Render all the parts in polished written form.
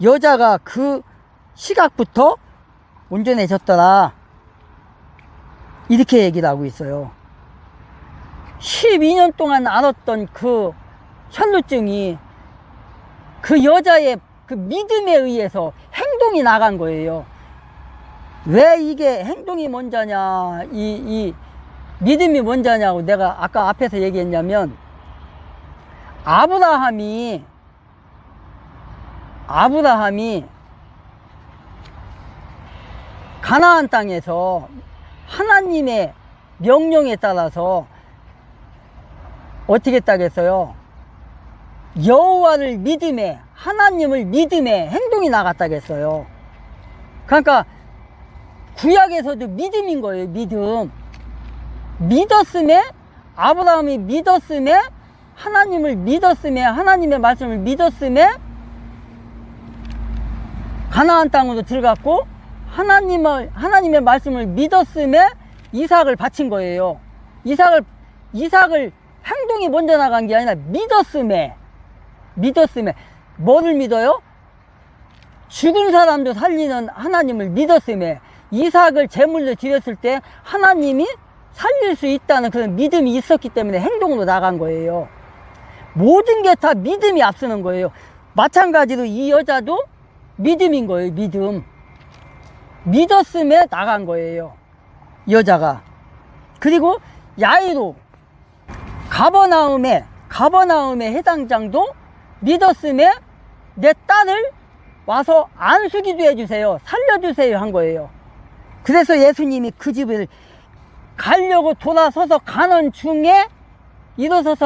여자가 그 시각부터 온전해졌더라. 이렇게 얘기를 하고 있어요. 12년 동안 앓았던 그 혈루증이 그 여자의 그 믿음에 의해서 행동이 나간 거예요. 왜 이게 행동이 먼저냐, 이 믿음이 먼저냐고 내가 아까 앞에서 얘기했냐면, 아브라함이 가나안 땅에서 하나님의 명령에 따라서 어떻게 했다겠어요? 여호와를 믿음에, 하나님을 믿음에 행동이 나갔다겠어요. 그러니까 구약에서도 믿음인 거예요. 믿음. 믿었음에, 아브라함이 믿었음에, 하나님을 믿었음에, 하나님의 말씀을 믿었음에 가나안 땅으로 들어갔고, 하나님의 말씀을 믿었음에 이삭을 바친 거예요. 이삭을 행동이 먼저 나간 게 아니라 믿었음에. 뭐를 믿어요? 죽은 사람도 살리는 하나님을 믿었음에. 이삭을 제물로 드렸을 때 하나님이 살릴 수 있다는 그런 믿음이 있었기 때문에 행동으로 나간 거예요. 모든 게 다 믿음이 앞서는 거예요. 마찬가지로 이 여자도 믿음인 거예요. 믿었음에 나간 거예요, 여자가. 그리고 야이로, 가버나움의 해당장도 믿었음에 내 딸을 와서 안수기도 해주세요, 살려주세요 한 거예요. 그래서 예수님이 그 집을 가려고 일어서서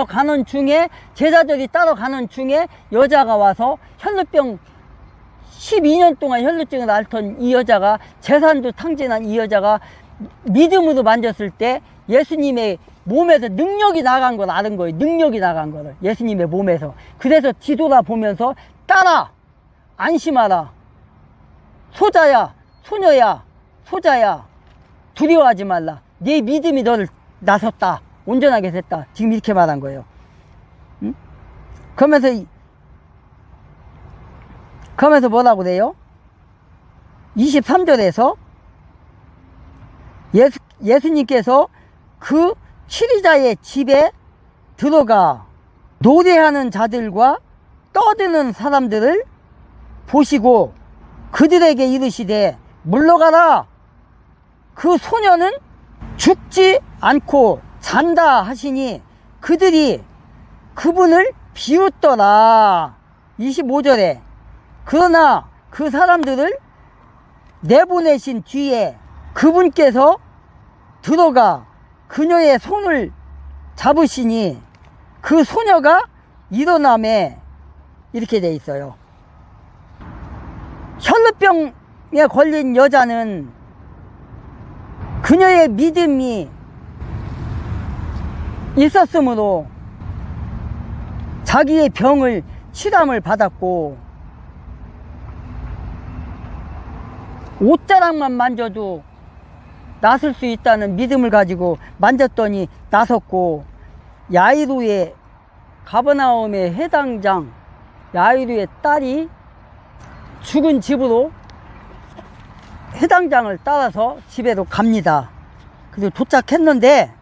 가는 중에 제자들이 따로 가는 중에 여자가 와서 혈루병 12년 동안 혈루증을 앓던 이 여자가, 재산도 탕진한 이 여자가 믿음으로 만졌을 때 예수님의 몸에서 능력이 나간 걸 아는 거예요. 능력이 나간 거를, 예수님의 몸에서. 그래서 뒤돌아보면서 딸아, 안심하라. 소자야, 소녀야, 소자야, 두려워하지 말라. 네 믿음이 너를 나섰다. 온전하게 됐다. 지금 이렇게 말한 거예요. 응? 그러면서 뭐라고 그래요? 23절에서 예수님께서 그 치리자의 집에 들어가 노래하는 자들과 떠드는 사람들을 보시고 그들에게 이르시되 물러가라. 그 소녀는 죽지 않고 잔다 하시니 그들이 그분을 비웃더라. 25절에 그러나 그 사람들을 내보내신 뒤에 그분께서 들어가 그녀의 손을 잡으시니 그 소녀가 일어나매. 이렇게 돼 있어요. 혈루병에 걸린 여자는 그녀의 믿음이 있었으므로 자기의 병을 치람을 받았고, 옷자락만 만져도 나설 수 있다는 믿음을 가지고 만졌더니 나섰고, 야이로의 가버나움의 해당장 야이로의 딸이 죽은 집으로 해당장을 따라서 집에로 갑니다. 그리고 도착했는데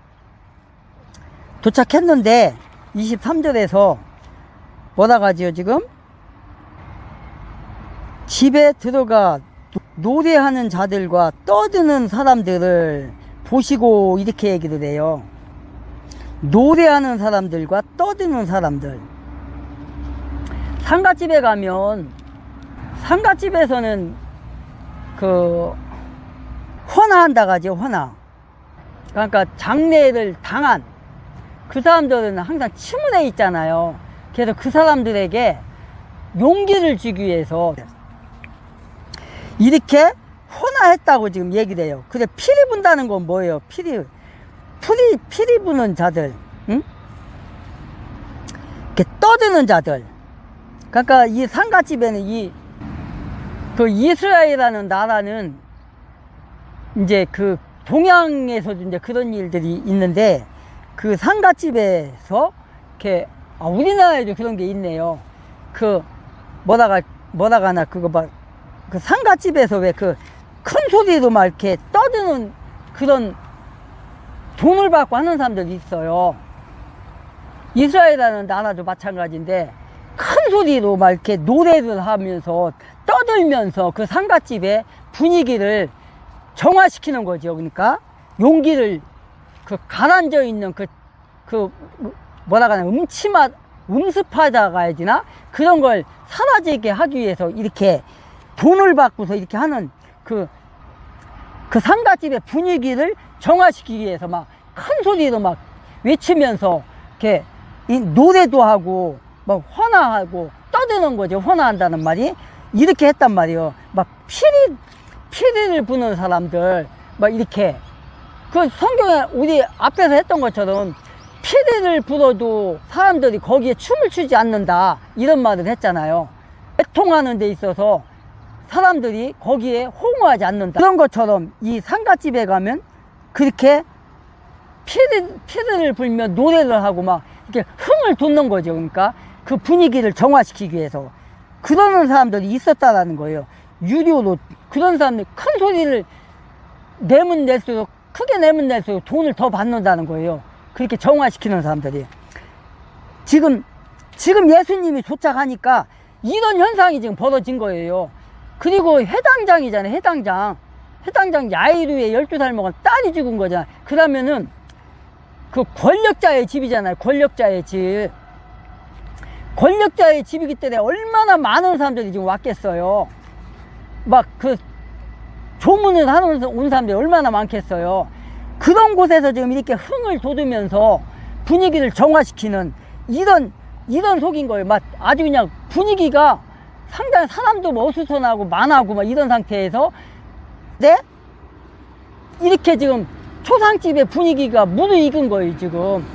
23절에서 뭐라고 하지요? 지금 집에 들어가 노래하는 자들과 떠드는 사람들을 보시고 이렇게 얘기를 해요. 노래하는 사람들과 떠드는 사람들. 상가집에 가면 상가집에서는 그 헌화한다고 하죠. 헌화. 그러니까 장례를 당한 그 사람들은 항상 치문에 있잖아요. 그래서 그 사람들에게 용기를 주기 위해서 이렇게 헌화했다고 지금 얘기를 해요. 근데 피리 분다는 건 뭐예요? 피리 부는 자들, 응? 이렇게 떠드는 자들. 그러니까 이 상가집에는 그 이스라엘이라는 나라는 이제 그 동양에서도 이제 그런 일들이 있는데, 그 상가집에서 이렇게 우리나라에도 그런 게 있네요. 그 뭐다가 뭐라고 하나, 그거 막, 그 상가집에서 왜 그 큰 소리로 막 이렇게 떠드는 그런 돈을 받고 하는 사람들이 있어요. 이스라엘이라는 나라도 마찬가지인데, 큰 소리로 막 이렇게 노래를 하면서 떠들면서 그 상가집의 분위기를 정화시키는 거죠. 그러니까 용기를, 그 가라앉아 있는 뭐라고 하나, 음습하다가 해야 되나? 그런 걸 사라지게 하기 위해서 이렇게 돈을 받고서 이렇게 하는 그 상가집의 분위기를 정화시키기 위해서 막 큰 소리로 막 외치면서 이렇게 노래도 하고 막 헌화하고 떠드는 거죠. 헌화한다는 말이 이렇게 했단 말이에요. 막 피리를 부는 사람들 막 이렇게, 그 성경에 우리 앞에서 했던 것처럼 피리를 불어도 사람들이 거기에 춤을 추지 않는다, 이런 말을 했잖아요. 애통하는 데 있어서 사람들이 거기에 호응하지 않는다. 그런 것처럼 이 상가집에 가면 그렇게 피리를 불며 노래를 하고 막 이렇게 흥을 돋는 거죠. 그러니까 그 분위기를 정화시키기 위해서 그러는 사람들이 있었다라는 거예요. 유료로 그런 사람들이 큰 소리를 내면 낼수록, 크게 내면 낼수록 돈을 더 받는다는 거예요. 그렇게 정화시키는 사람들이. 지금 예수님이 도착하니까 이런 현상이 지금 벌어진 거예요. 그리고 해당장이잖아요. 해당장 야이루의 12살 먹은 딸이 죽은 거잖아요. 그러면은 그 권력자의 집이잖아요. 권력자의 집이기 때문에 얼마나 많은 사람들이 지금 왔겠어요. 막 그 조문을 하러 온 사람들이 얼마나 많겠어요. 그런 곳에서 지금 이렇게 흥을 돋우면서 분위기를 정화시키는 이런 속인 거예요. 막 아주 그냥 분위기가 상당히 사람도 뭐 어수선하고 많하고 막 이런 상태에서, 네? 이렇게 지금 초상집의 분위기가 무르익은 거예요. 지금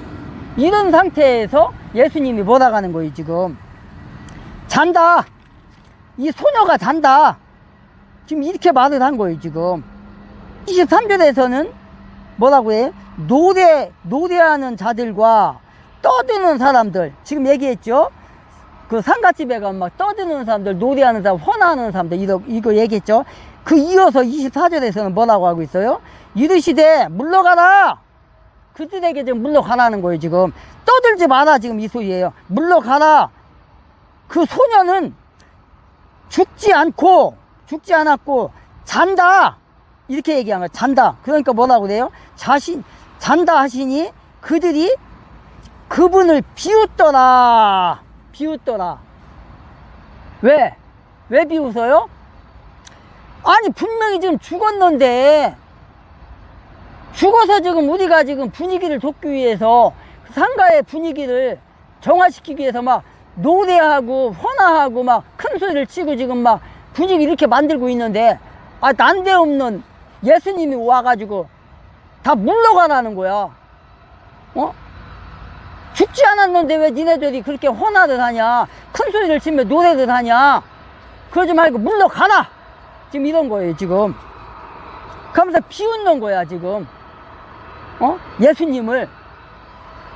이런 상태에서 예수님이 뭐라고 하는 거예요. 지금 잔다, 이 소녀가 잔다, 지금 이렇게 말을 한 거예요. 지금 23절에서는 뭐라고 해요? 노래하는 자들과 떠드는 사람들, 지금 얘기했죠. 그 상가집에 가면 막 떠드는 사람들, 노래하는 사람, 헌화하는 사람들, 이거 얘기했죠. 그 이어서 24절에서는 뭐라고 하고 있어요? 이르시되 물러가라. 그들에게 지금 물러가라는 거예요. 지금 떠들지 마라, 지금 이 소리예요. 물러가라. 그 소녀는 죽지 않았고 잔다, 이렇게 얘기한 거예요. 잔다. 그러니까 뭐라고 그래요? 잔다 하시니 그들이 그분을 비웃더라. 왜 비웃어요? 아니 분명히 지금 죽었는데, 죽어서 지금 우리가 지금 분위기를 돕기 위해서 상가의 분위기를 정화시키기 위해서 막 노래하고 헌화하고 막 큰 소리를 치고 지금 막 분위기 이렇게 만들고 있는데, 난데없는 예수님이 와가지고 다 물러가라는 거야. 죽지 않았는데 왜 니네들이 그렇게 헌화를 하냐, 큰 소리를 치며 노래를 하냐, 그러지 말고 물러가라, 지금 이런 거예요. 지금 그러면서 비웃는 거야. 지금 예수님을.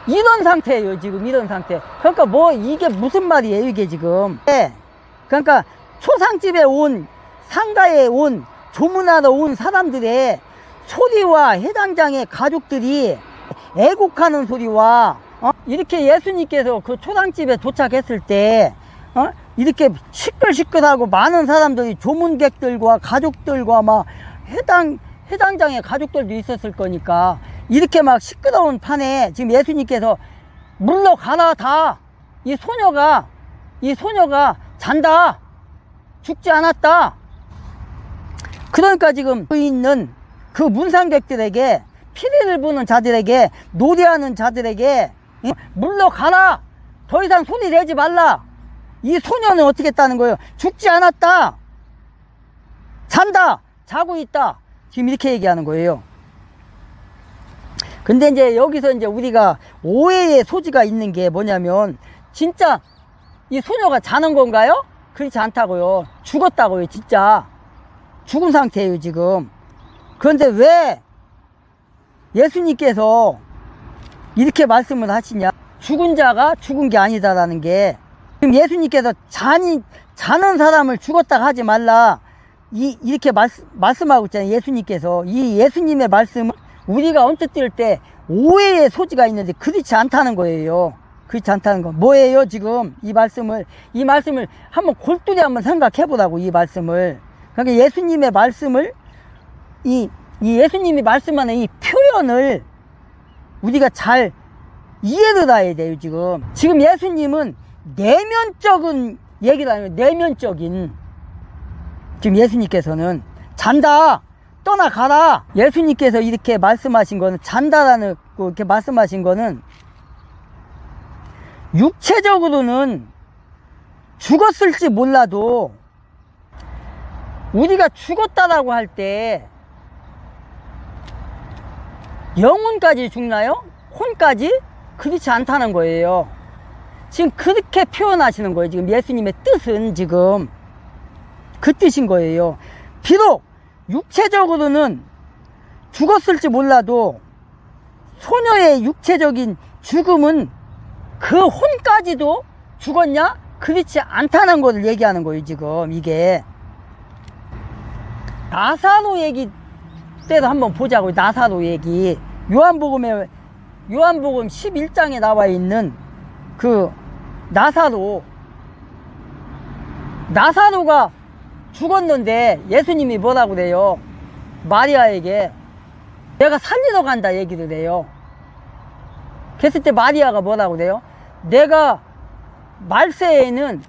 이런 상태예요. 지금 이런 상태. 그러니까 뭐 이게 무슨 말이에요 이게 지금. 그러니까 초상집에 온, 상가에 온, 조문하러 온 사람들의 소리와 해당장의 가족들이 애곡하는 소리와, 이렇게 예수님께서 그 초상집에 도착했을 때 이렇게 시끌시끌하고 많은 사람들이, 조문객들과 가족들과 막 해당장의 가족들도 있었을 거니까, 이렇게 막 시끄러운 판에 지금 예수님께서 물러가라, 다. 이 소녀가 잔다, 죽지 않았다. 그러니까 지금 있는 그 문상객들에게, 피리를 부는 자들에게, 노래하는 자들에게 물러가라, 더 이상 소리 내지 말라. 이 소녀는 어떻게 했다는 거예요? 죽지 않았다, 잔다, 자고 있다, 지금 이렇게 얘기하는 거예요. 근데 이제 여기서 이제 우리가 오해의 소지가 있는 게 뭐냐면, 진짜 이 소녀가 자는 건가요? 그렇지 않다고요. 죽었다고요. 진짜 죽은 상태예요 지금. 그런데 왜 예수님께서 이렇게 말씀을 하시냐? 죽은 자가 죽은 게 아니다라는 게, 지금 예수님께서 자는 사람을 죽었다고 하지 말라. 이렇게 말씀하고 있잖아요. 예수님께서. 이 예수님의 말씀은 우리가 언뜻 들을 때 오해의 소지가 있는데 그렇지 않다는 거예요. 그렇지 않다는 거. 뭐예요, 지금? 이 말씀을 한번 골똘히 한번 생각해 보라고, 이 말씀을. 그러니까 예수님의 말씀을, 이 예수님이 말씀하는 이 표현을 우리가 잘 이해를 해야 돼요, 지금. 지금 예수님은 내면적인 얘기를 하는 거예요. 내면적인. 지금 예수님께서는 잔다, 떠나가라. 예수님께서 이렇게 말씀하신 거는, 잔다라는 이렇게 말씀하신 거는 육체적으로는 죽었을지 몰라도 우리가 죽었다라고 할 때 영혼까지 죽나요? 혼까지? 그렇지 않다는 거예요. 지금 그렇게 표현하시는 거예요. 지금 예수님의 뜻은 지금 그 뜻인 거예요. 비록 육체적으로는 죽었을지 몰라도 소녀의 육체적인 죽음은 그 혼까지도 죽었냐? 그렇지 않다는 것을 얘기하는 거예요. 지금 이게 나사로 얘기 때도 한번 보자고요. 나사로 얘기. 요한복음 11장에 나와 있는 그 나사로가 죽었는데 예수님이 뭐라고 그래요? 마리아에게 내가 살리러 간다 얘기를 해요. 그랬을 때 마리아가 뭐라고 그래요? 내가 말세에는,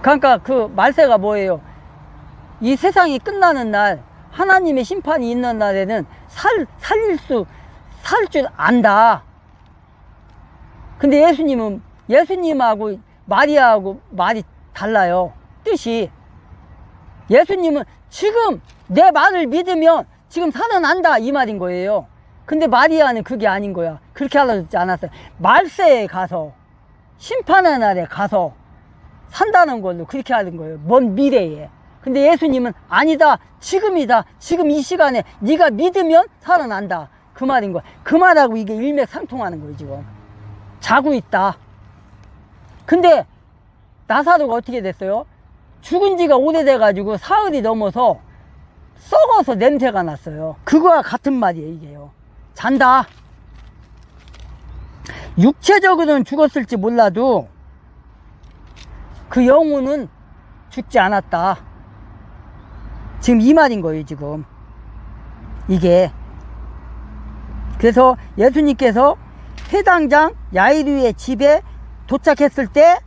그러니까 그 말세가 뭐예요? 이 세상이 끝나는 날, 하나님의 심판이 있는 날에는 살 줄 안다. 근데 예수님하고 마리아하고 말이 달라요. 뜻이. 예수님은 지금 내 말을 믿으면 지금 살아난다 이 말인 거예요. 근데 마리아는 그게 아닌 거야. 그렇게 알려주지 않았어요. 말세에 가서, 심판의 날에 가서 산다는 걸로 그렇게 하는 거예요. 먼 미래에. 근데 예수님은 아니다, 지금이다, 지금 이 시간에 네가 믿으면 살아난다, 그 말인 거야. 그 말하고 이게 일맥상통하는 거예요. 지금 자고 있다. 근데 나사로가 어떻게 됐어요? 죽은 지가 오래돼 가지고 사흘이 넘어서 썩어서 냄새가 났어요. 그거와 같은 말이에요. 이게요. 잔다. 육체적으로는 죽었을지 몰라도 그 영혼은 죽지 않았다. 지금 이 말인 거예요. 지금 이게. 그래서 예수님께서 회당장 야이루의 집에 도착했을 때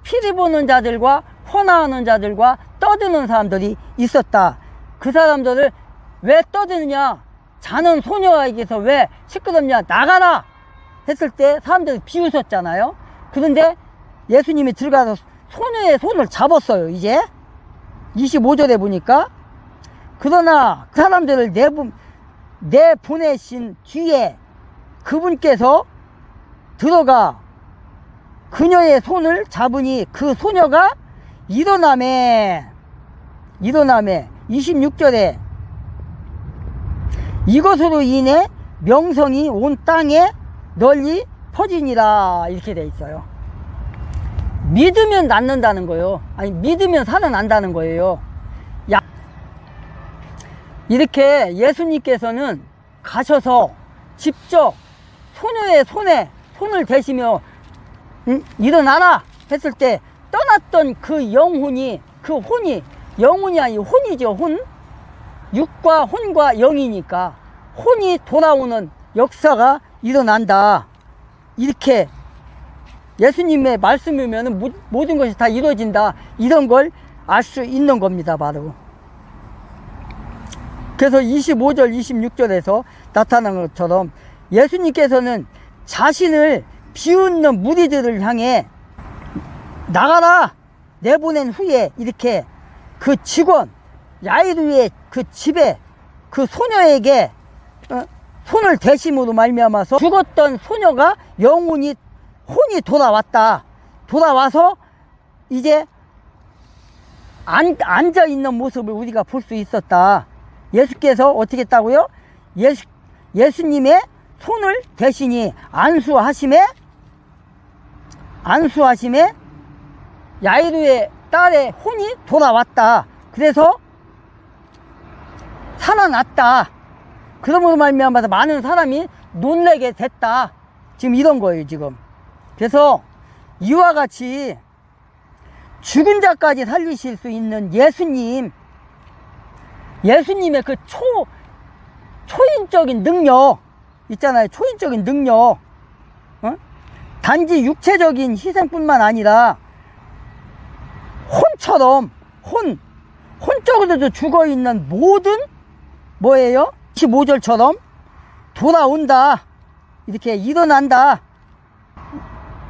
피리 보는 자들과 헌화하는 자들과 떠드는 사람들이 있었다. 그 사람들을 왜 떠드느냐? 자는 소녀에게서 왜 시끄럽냐? 나가라! 했을 때 사람들이 비웃었잖아요. 그런데 예수님이 들어가서 소녀의 손을 잡았어요. 이제 25절에 보니까. 그러나 그 사람들을 내보내신 뒤에 그분께서 들어가 그녀의 손을 잡으니 그 소녀가 일어나매. 26절에 이것으로 인해 명성이 온 땅에 널리 퍼지니라 이렇게 돼 있어요. 믿으면 낫는다는 거예요. 아니, 믿으면 살아난다는 거예요. 이렇게 예수님께서는 가셔서 직접 소녀의 손에 손을 대시며 일어나라 했을 때 떠났던 그 영혼이, 그 혼이, 영혼이 아니고 혼이죠. 혼. 육과 혼과 영이니까 혼이 돌아오는 역사가 일어난다. 이렇게 예수님의 말씀이면 모든 것이 다 이루어진다. 이런 걸 알 수 있는 겁니다. 바로. 그래서 25절 26절에서 나타난 것처럼 예수님께서는 자신을 비웃는 무리들을 향해 나가라 내보낸 후에 이렇게 그 직원 야이루의 그 집에 그 소녀에게 손을 대심으로 말미암아서 죽었던 소녀가 혼이 돌아왔다. 돌아와서 이제 앉아있는 모습을 우리가 볼 수 있었다. 예수께서 어떻게 했다고요? 예수님의 손을 대신이 안수하심에 야이루의 딸의 혼이 돌아왔다. 그래서 살아났다. 그러므로 말미암아서 많은 사람이 놀라게 됐다. 지금 이런 거예요, 지금. 그래서 이와 같이 죽은 자까지 살리실 수 있는 예수님의 그 초인적인 능력 있잖아요. 초인적인 능력. 단지 육체적인 희생뿐만 아니라 혼적으로도 죽어있는 모든 뭐예요? 15절처럼 돌아온다. 이렇게 일어난다.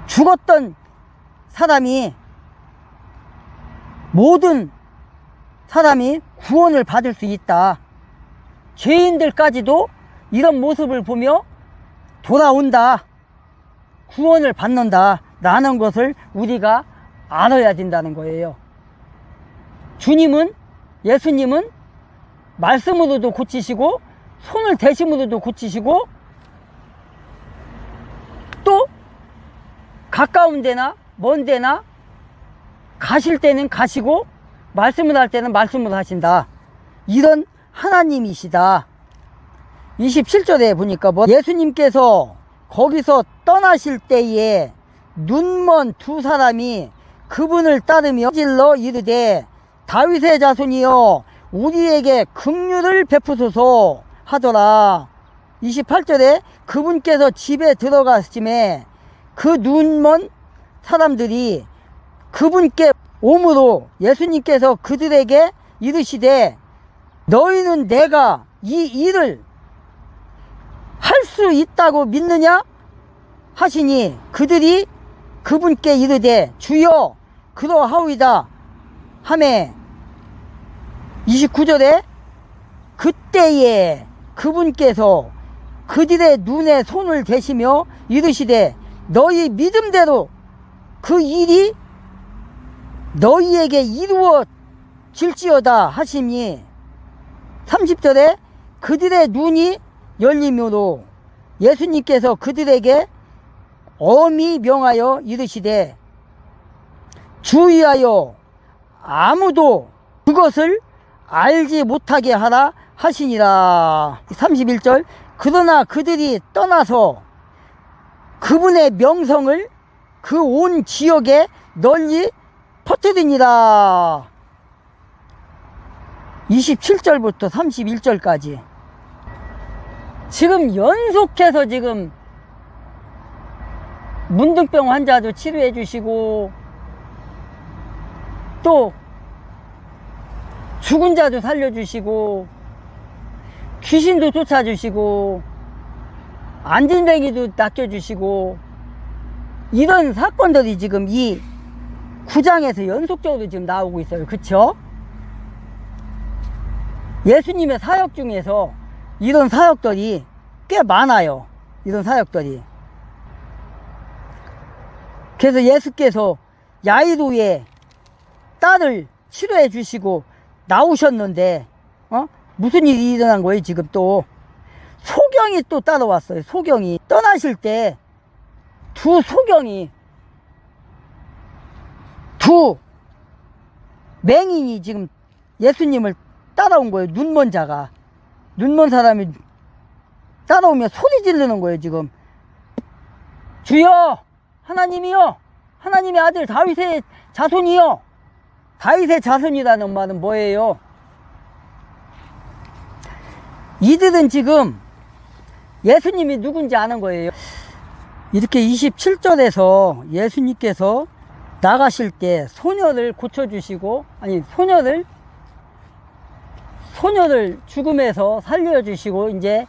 죽었던 사람이, 모든 사람이 구원을 받을 수 있다. 죄인들까지도 이런 모습을 보며 돌아온다. 구원을 받는다. 라는 것을 우리가 알아야 된다는 거예요. 예수님은 말씀으로도 고치시고, 손을 대심으로도 고치시고, 또 가까운 데나 먼 데나 가실 때는 가시고, 말씀을 할 때는 말씀을 하신다. 이런 하나님이시다. 27절에 보니까 예수님께서 거기서 떠나실 때에 눈먼 두 사람이 그분을 따르며 질러 이르되 다윗의 자손이여 우리에게 긍휼을 베푸소서 하더라. 28절에 그분께서 집에 들어가심에 그 눈먼 사람들이 그분께 오므로 예수님께서 그들에게 이르시되 너희는 내가 이 일을 할 수 있다고 믿느냐 하시니 그들이 그분께 이르되 주여 그러하오이다 하매 29절에 그때에 그분께서 그들의 눈에 손을 대시며 이르시되 너희 믿음대로 그 일이 너희에게 이루어질지어다 하시니 30절에 그들의 눈이 열리므로 예수님께서 그들에게 엄히 명하여 이르시되 주의하여 아무도 그것을 알지 못하게 하라 하시니라. 31절 그러나 그들이 떠나서 그분의 명성을 그 온 지역에 널리 퍼뜨리니라. 27절부터 31절까지 지금 연속해서 지금 문둥병 환자도 치료해 주시고 또 죽은 자도 살려주시고 귀신도 쫓아주시고 안진뱅이도 낚여주시고 이런 사건들이 지금 이 9장에서 연속적으로 지금 나오고 있어요. 그쵸? 예수님의 사역 중에서 이런 사역들이 꽤 많아요. 이런 사역들이. 그래서 예수께서 야이로의 딸을 치료해 주시고 나오셨는데 무슨 일이 일어난 거예요? 지금 또 소경이 또 따라왔어요. 소경이 떠나실 때 두 소경이 두 맹인이 지금 예수님을 따라온 거예요. 눈먼 자가, 눈먼 사람이 따라오며 소리 지르는 거예요. 지금 주여 하나님이여 하나님의 아들 다윗의 자손이여. 다윗의 자손이라는 말은 뭐예요? 이들은 지금 예수님이 누군지 아는 거예요. 이렇게 27절에서 예수님께서 나가실 때 소녀를 고쳐주시고, 아니 소녀를 죽음에서 살려주시고, 이제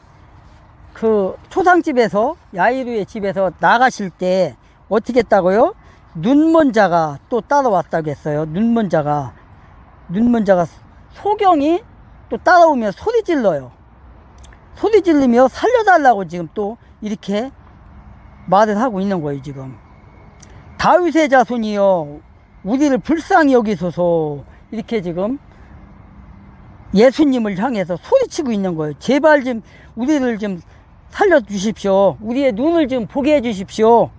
그 초상집에서 야이루의 집에서 나가실 때 어떻게 했다고요? 눈먼 자가 또 따라왔다고 했어요. 눈먼 자가 소경이 또 따라오며 소리 질러요. 소리 지르며 살려달라고 지금 또 이렇게 말을 하고 있는 거예요. 지금 다윗의 자손이여 우리를 불쌍히 여기소서 이렇게 지금 예수님을 향해서 소리치고 있는 거예요. 제발 좀 우리를 좀 살려주십시오. 우리의 눈을 좀 보게 해주십시오.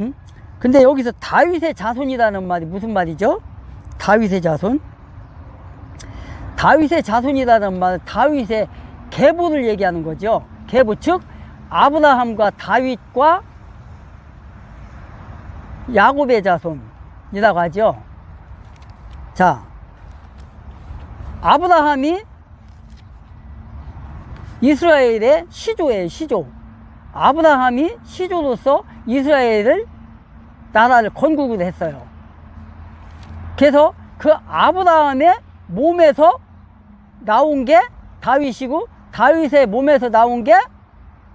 응? 근데 여기서 다윗의 자손이라는 말이 무슨 말이죠? 다윗의 자손? 다윗의 자손이라는 말은 다윗의 계보를 얘기하는 거죠. 계보, 즉 아브라함과 다윗과 야곱의 자손이라고 하죠. 자, 아브라함이 이스라엘의 시조예요. 시조. 아브라함이 시조로서 이스라엘을 나라를 건국을 했어요. 그래서 그 아브라함의 몸에서 나온 게 다윗이고, 다윗의 몸에서 나온 게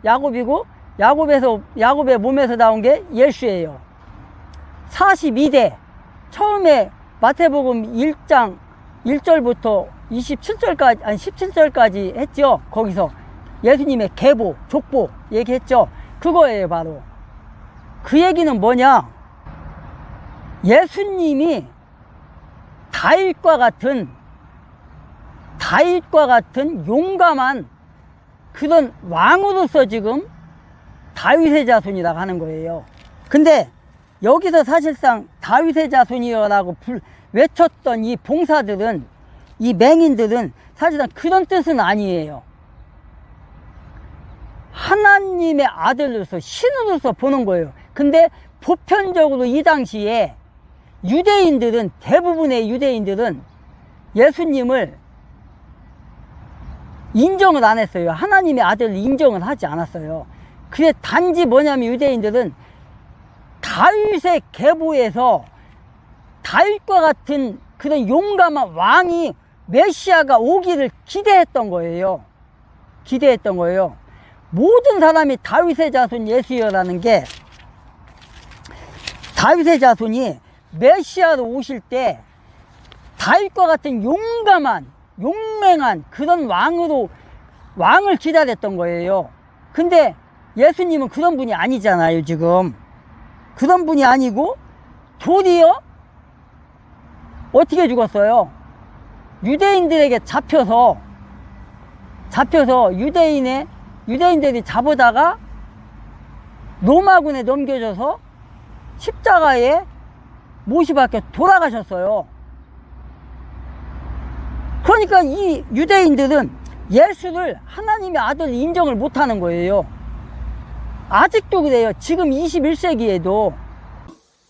야곱이고, 야곱의 몸에서 나온 게 예수예요. 42대 처음에 마태복음 1장 1절부터 27절까지, 아니 17절까지 했죠. 거기서 예수님의 계보, 족보 얘기했죠. 그거예요. 바로 그 얘기는 뭐냐, 예수님이 다윗과 같은 용감한 그런 왕으로서 지금 다윗의 자손이라고 하는 거예요. 근데 여기서 사실상 다윗의 자손이라고 외쳤던 이 봉사들은, 이 맹인들은 사실상 그런 뜻은 아니에요. 하나님의 아들로서, 신으로서 보는 거예요. 근데 보편적으로 이 당시에 유대인들은, 대부분의 유대인들은 예수님을 인정을 안 했어요. 하나님의 아들을 인정을 하지 않았어요. 그게 단지 뭐냐면 유대인들은 다윗의 계보에서 다윗과 같은 그런 용감한 왕이, 메시아가 오기를 기대했던 거예요. 기대했던 거예요. 모든 사람이 다윗의 자손 예수여라는 게, 다윗의 자손이 메시아로 오실 때 다윗과 같은 용감한, 용맹한 그런 왕을 기다렸던 거예요. 근데 예수님은 그런 분이 아니잖아요. 지금 그런 분이 아니고 도리어 어떻게 죽었어요? 유대인들에게 잡혀서 유대인들이 잡아다가 로마군에 넘겨져서 십자가에 못이 박혀 돌아가셨어요. 그러니까 이 유대인들은 예수를 하나님의 아들 인정을 못하는 거예요. 아직도 그래요. 지금 21세기에도.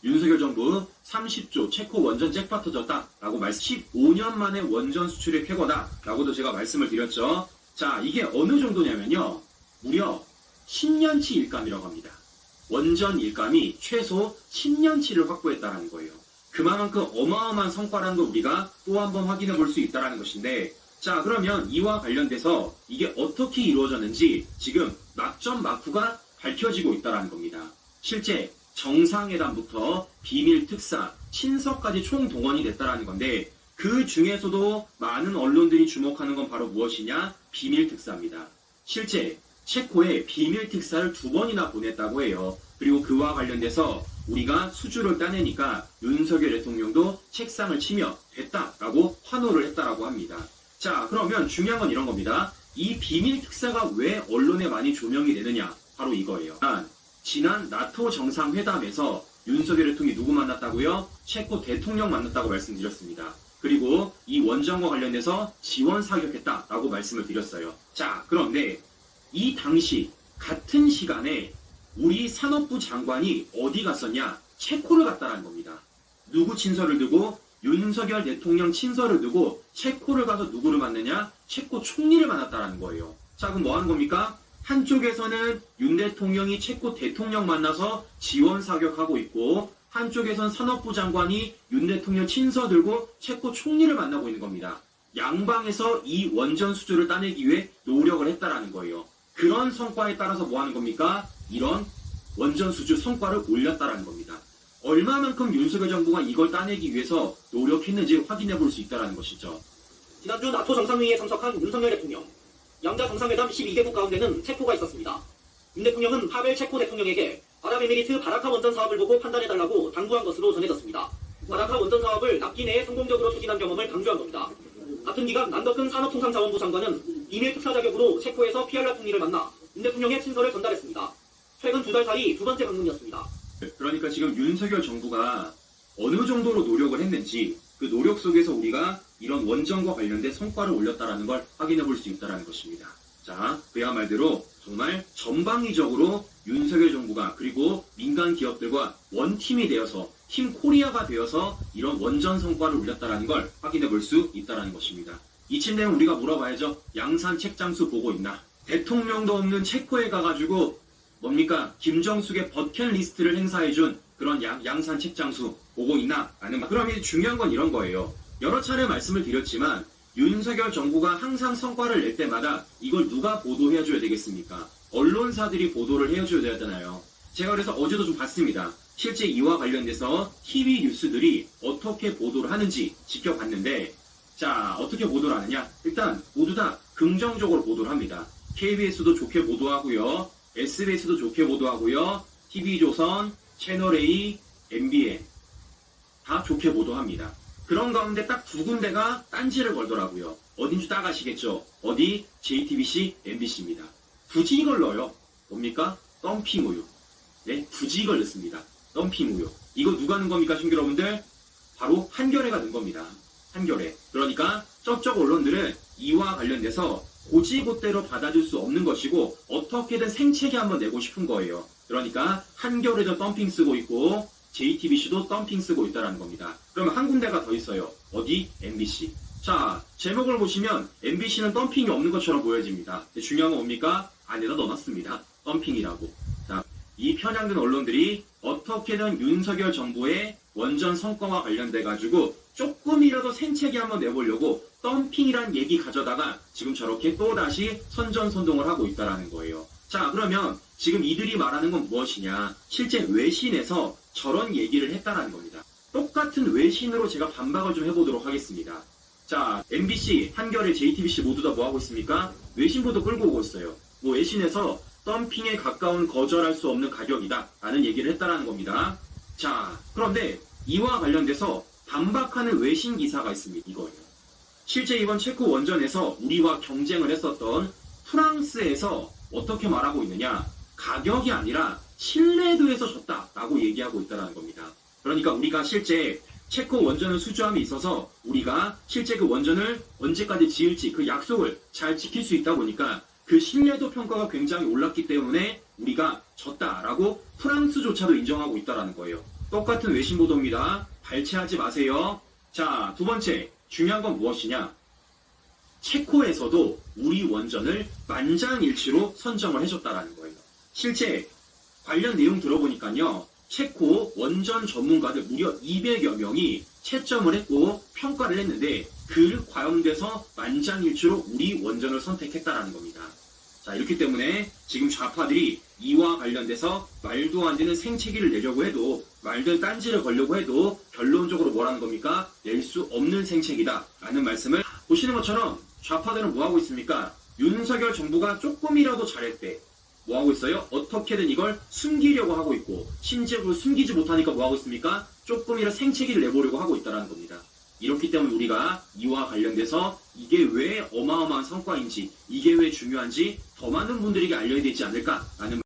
윤석열 정부 30조 체코 원전 잭팟 터졌다 라고 말씀, 15년 만에 원전 수출의 쾌거다 라고도 제가 말씀을 드렸죠. 자, 이게 어느 정도냐면요, 무려 10년치 일감이라고 합니다. 원전 일감이 최소 10년치를 확보했다는 거예요. 그만큼 어마어마한 성과라는 걸 우리가 또 한 번 확인해 볼 수 있다는 것인데, 자, 그러면 이와 관련돼서 이게 어떻게 이루어졌는지 지금 막점 막후가 밝혀지고 있다는 겁니다. 실제 정상회담부터 비밀 특사, 친서까지 총동원이 됐다는 건데, 그 중에서도 많은 언론들이 주목하는 건 바로 무엇이냐? 비밀 특사입니다. 실제 체코에 비밀 특사를 2번이나 보냈다고 해요. 그리고 그와 관련돼서 우리가 수주를 따내니까 윤석열 대통령도 책상을 치며 됐다라고 환호를 했다라고 합니다. 자, 그러면 중요한 건 이런 겁니다. 이 비밀 특사가 왜 언론에 많이 조명이 되느냐? 바로 이거예요. 지난 나토 정상회담에서 윤석열 대통령이 누구 만났다고요? 체코 대통령 만났다고 말씀드렸습니다. 그리고 이 원전과 관련돼서 지원 사격했다라고 말씀을 드렸어요. 자, 그런데 이 당시 같은 시간에 우리 산업부 장관이 어디 갔었냐? 체코를 갔다라는 겁니다. 누구 친서를 두고? 윤석열 대통령 친서를 두고 체코를 가서 누구를 만나냐? 체코 총리를 만났다라는 거예요. 자, 그럼 뭐 하는 겁니까? 한쪽에서는 윤 대통령이 체코 대통령 만나서 지원 사격하고 있고, 한쪽에선 산업부 장관이 윤 대통령 친서 들고 체코 총리를 만나고 있는 겁니다. 양방에서 이 원전 수주를 따내기 위해 노력을 했다라는 거예요. 그런 성과에 따라서 뭐 하는 겁니까? 이런 원전 수주 성과를 올렸다라는 겁니다. 얼마만큼 윤석열 정부가 이걸 따내기 위해서 노력했는지 확인해 볼 수 있다는 것이죠. 지난주 나토 정상회의에 참석한 윤석열 대통령. 양자 정상회담 12개국 가운데는 체코가 있었습니다. 윤 대통령은 파벨 체코 대통령에게 아랍에미리트 바라카 원전 사업을 보고 판단해달라고 당부한 것으로 전해졌습니다. 바라카 원전 사업을 납기 내에 성공적으로 추진한 경험을 강조한 겁니다. 같은 기간 남덕근 산업통상자원부 장관은 비밀 특사 자격으로 체코에서 피알라 총리를 만나 윤 대통령의 친서를 전달했습니다. 최근 2달 사이 두 번째 방문이었습니다. 그러니까 지금 윤석열 정부가 어느 정도로 노력을 했는지 그 노력 속에서 우리가 이런 원전과 관련된 성과를 올렸다는 걸 확인해 볼 수 있다는 것입니다. 자, 그야말로 정말 전방위적으로 윤석열 정부가 그리고 민간 기업들과 원팀이 되어서 팀 코리아가 되어서 이런 원전 성과를 올렸다는 걸 확인해 볼 수 있다는 것입니다. 이쯤 되면 우리가 물어봐야죠. 양산 책장수 보고 있나? 대통령도 없는 체코에 가가지고 뭡니까? 김정숙의 버킷리스트를 행사해준 그런 양산 책장수 보고 있나? 그럼 이제 중요한 건 이런 거예요. 여러 차례 말씀을 드렸지만 윤석열 정부가 항상 성과를 낼 때마다 이걸 누가 보도해줘야 되겠습니까? 언론사들이 보도를 해줘야 되잖아요. 제가 그래서 어제도 좀 봤습니다. 실제 이와 관련돼서 TV 뉴스들이 어떻게 보도를 하는지 지켜봤는데 자, 어떻게 보도를 하느냐? 일단 모두 다 긍정적으로 보도를 합니다. KBS도 좋게 보도하고요. SBS도 좋게 보도하고요. TV조선, 채널A, MBN 다 좋게 보도합니다. 그런 가운데 딱 두 군데가 딴지를 걸더라고요. 어딘지 딱 아시겠죠? 어디? JTBC, MBC입니다. 굳이 이걸 넣어요. 뭡니까? 덤핑 우유. 네, 굳이 이걸 넣습니다. 덤핑 우유. 이거 누가 넣은 겁니까, 신규 여러분들? 바로 한겨레가 넣은 겁니다. 한겨레. 그러니까 쩝쩝 언론들은 이와 관련돼서 고지고대로 받아줄 수 없는 것이고 어떻게든 생채기 한번 내고 싶은 거예요. 그러니까 한겨레도 덤핑 쓰고 있고 JTBC도 덤핑 쓰고 있다는 겁니다. 그러면 한 군데가 더 있어요. 어디? MBC. 자, 제목을 보시면 MBC는 덤핑이 없는 것처럼 보여집니다. 중요한 건 뭡니까? 안에다 넣어놨습니다. 덤핑이라고. 자, 이 편향된 언론들이 어떻게든 윤석열 정부의 원전 성과와 관련돼가지고 조금이라도 생채기 한번 내보려고 덤핑이란 얘기 가져다가 지금 저렇게 또다시 선전선동을 하고 있다는 거예요. 자, 그러면 지금 이들이 말하는 건 무엇이냐? 실제 외신에서 저런 얘기를 했다는 겁니다. 똑같은 외신으로 제가 반박을 좀 해보도록 하겠습니다. 자, MBC, 한겨레, JTBC 모두 다 뭐하고 있습니까? 외신 보도 끌고 오고 있어요. 뭐 외신에서 덤핑에 가까운 거절할 수 없는 가격이다 라는 얘기를 했다는 겁니다. 자, 그런데 이와 관련돼서 반박하는 외신 기사가 있습니다. 이거예요. 실제 이번 체코 원전에서 우리와 경쟁을 했었던 프랑스에서 어떻게 말하고 있느냐? 가격이 아니라 신뢰도에서 졌다라고 얘기하고 있다는 겁니다. 그러니까 우리가 실제 체코 원전을 수주함에 있어서 우리가 실제 그 원전을 언제까지 지을지 그 약속을 잘 지킬 수 있다 보니까 그 신뢰도 평가가 굉장히 올랐기 때문에 우리가 졌다라고 프랑스조차도 인정하고 있다는 거예요. 똑같은 외신 보도입니다. 발췌하지 마세요. 자, 두 번째 중요한 건 무엇이냐? 체코에서도 우리 원전을 만장일치로 선정을 해줬다는 거예요. 실제 관련 내용 들어보니까요. 체코 원전 전문가들 무려 200여 명이 채점을 했고 평가를 했는데 그 가운데서 만장일치로 우리 원전을 선택했다는 겁니다. 자, 이렇기 때문에 지금 좌파들이 이와 관련돼서 말도 안 되는 생채기를 내려고 해도 말도 딴지를 걸려고 해도 결론적으로 뭐라는 겁니까? 낼 수 없는 생채기다 라는 말씀을 보시는 것처럼 좌파들은 뭐하고 있습니까? 윤석열 정부가 조금이라도 잘했대. 뭐하고 있어요? 어떻게든 이걸 숨기려고 하고 있고 심지어 그걸 숨기지 못하니까 뭐하고 있습니까? 조금이라도 생채기를 내보려고 하고 있다는 겁니다. 이렇기 때문에 우리가 이와 관련돼서 이게 왜 어마어마한 성과인지 이게 왜 중요한지 더 많은 분들에게 알려야 되지 않을까라는